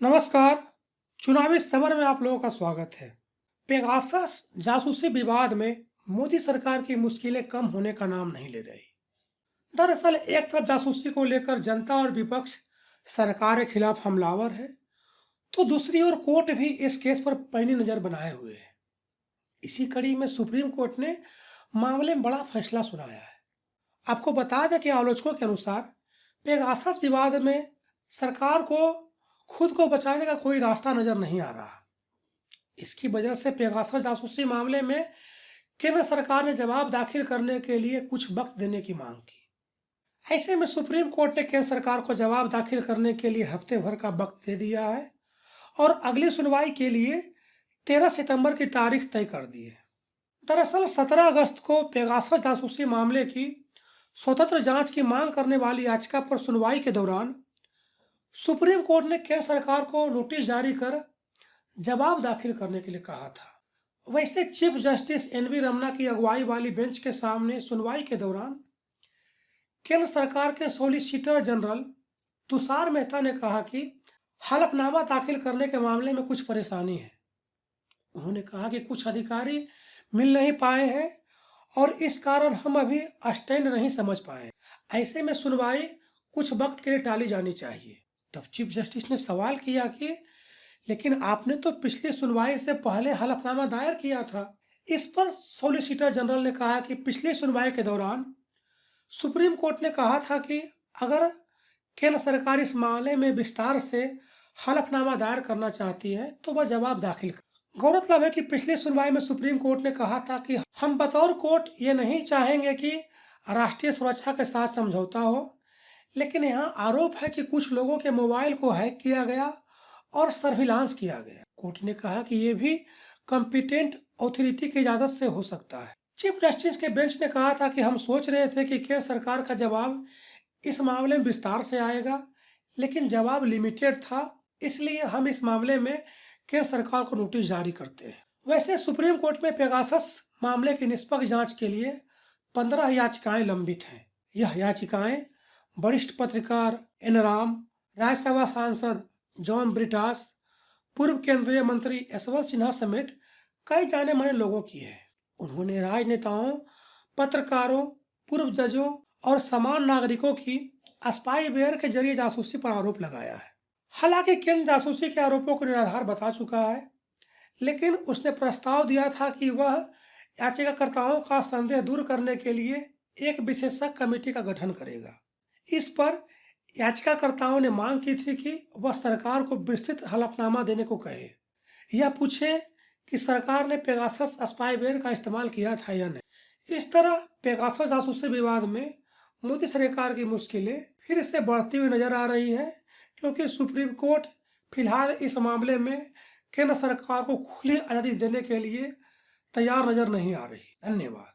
नमस्कार। चुनावी समर में आप लोगों का स्वागत है। पेगासस जासूसी विवाद में मोदी सरकार की मुश्किलें कम होने का नाम नहीं ले रही। दरअसल एक तरफ जासूसी को लेकर जनता और विपक्ष सरकार के खिलाफ हमलावर है, तो दूसरी ओर कोर्ट भी इस केस पर पैनी नजर बनाए हुए है। इसी कड़ी में सुप्रीम कोर्ट ने मामले में बड़ा फैसला सुनाया है। आपको बता दें कि आलोचकों के अनुसार पेगासस विवाद में सरकार को खुद को बचाने का कोई रास्ता नजर नहीं आ रहा। इसकी वजह से पेगासस जासूसी मामले में केंद्र सरकार ने जवाब दाखिल करने के लिए कुछ वक्त देने की मांग की। ऐसे में सुप्रीम कोर्ट ने केंद्र सरकार को जवाब दाखिल करने के लिए हफ्ते भर का वक्त दे दिया है और अगली सुनवाई के लिए 13 सितंबर की तारीख तय कर दी है। दरअसल 17 अगस्त को पेगासस जासूसी मामले की स्वतंत्र जांच की मांग करने वाली याचिका पर सुनवाई के दौरान सुप्रीम कोर्ट ने केंद्र सरकार को नोटिस जारी कर जवाब दाखिल करने के लिए कहा था। वैसे चीफ जस्टिस एनवी रमन्ना की अगुवाई वाली बेंच के सामने सुनवाई के दौरान केंद्र सरकार के सॉलिसिटर जनरल तुषार मेहता ने कहा कि हलफनामा दाखिल करने के मामले में कुछ परेशानी है। उन्होंने कहा कि कुछ अधिकारी मिल नहीं पाए हैं और इस कारण हम अभी स्टैंड नहीं समझ पाए। ऐसे में सुनवाई कुछ वक्त के लिए टाली जानी चाहिए। तब चीफ जस्टिस ने सवाल किया कि लेकिन आपने तो पिछली सुनवाई से पहले हलफनामा दायर किया था। इस पर सॉलिसिटर जनरल ने कहा कि पिछली सुनवाई के दौरान सुप्रीम कोर्ट ने कहा था कि अगर केंद्र सरकार इस मामले में विस्तार से हलफनामा दायर करना चाहती है तो वह जवाब दाखिल करे। गौरतलब है कि पिछली सुनवाई में सुप्रीम कोर्ट ने कहा था कि हम बतौर कोर्ट ये नहीं चाहेंगे कि राष्ट्रीय सुरक्षा के साथ समझौता हो, लेकिन यहाँ आरोप है कि कुछ लोगों के मोबाइल को हैक किया गया और सर्विलांस किया गया। कोर्ट ने कहा कि ये भी कॉम्पिटेंट अथॉरिटी की इजाजत से हो सकता है। चीफ जस्टिस के बेंच ने कहा था कि हम सोच रहे थे कि केंद्र सरकार का जवाब इस मामले में विस्तार से आएगा, लेकिन जवाब लिमिटेड था, इसलिए हम इस मामले में केंद्र सरकार को नोटिस जारी करते हैं। वैसे सुप्रीम कोर्ट में पेगासस मामले की निष्पक्ष जांच के लिए 15 याचिकाएं लंबित हैं। यह याचिकाएं वरिष्ठ पत्रकार एन राम, राज्यसभा सांसद जॉन ब्रिटास, पूर्व केंद्रीय मंत्री यशवंत सिन्हा समेत कई जाने माने लोगों की है। उन्होंने राजनेताओं, पत्रकारों, पूर्व जजों और समान नागरिकों की स्पाईवेयर के जरिए जासूसी पर आरोप लगाया है। हालांकि केंद्र जासूसी के आरोपों को निराधार बता चुका है, लेकिन उसने प्रस्ताव दिया था कि वह याचिकाकर्ताओं का संदेह दूर करने के लिए एक विशेषज्ञ कमेटी का गठन करेगा। इस पर याचिकाकर्ताओं ने मांग की थी कि वह सरकार को विस्तृत हलफनामा देने को कहे, यह पूछे कि सरकार ने पेगासस स्पाईवेयर का इस्तेमाल किया था या नहीं। इस तरह पेगासस जासूसी विवाद में मोदी सरकार की मुश्किलें फिर से बढ़ती हुई नजर आ रही है, क्योंकि सुप्रीम कोर्ट फिलहाल इस मामले में केंद्र सरकार को खुली आजादी देने के लिए तैयार नजर नहीं आ रही। धन्यवाद।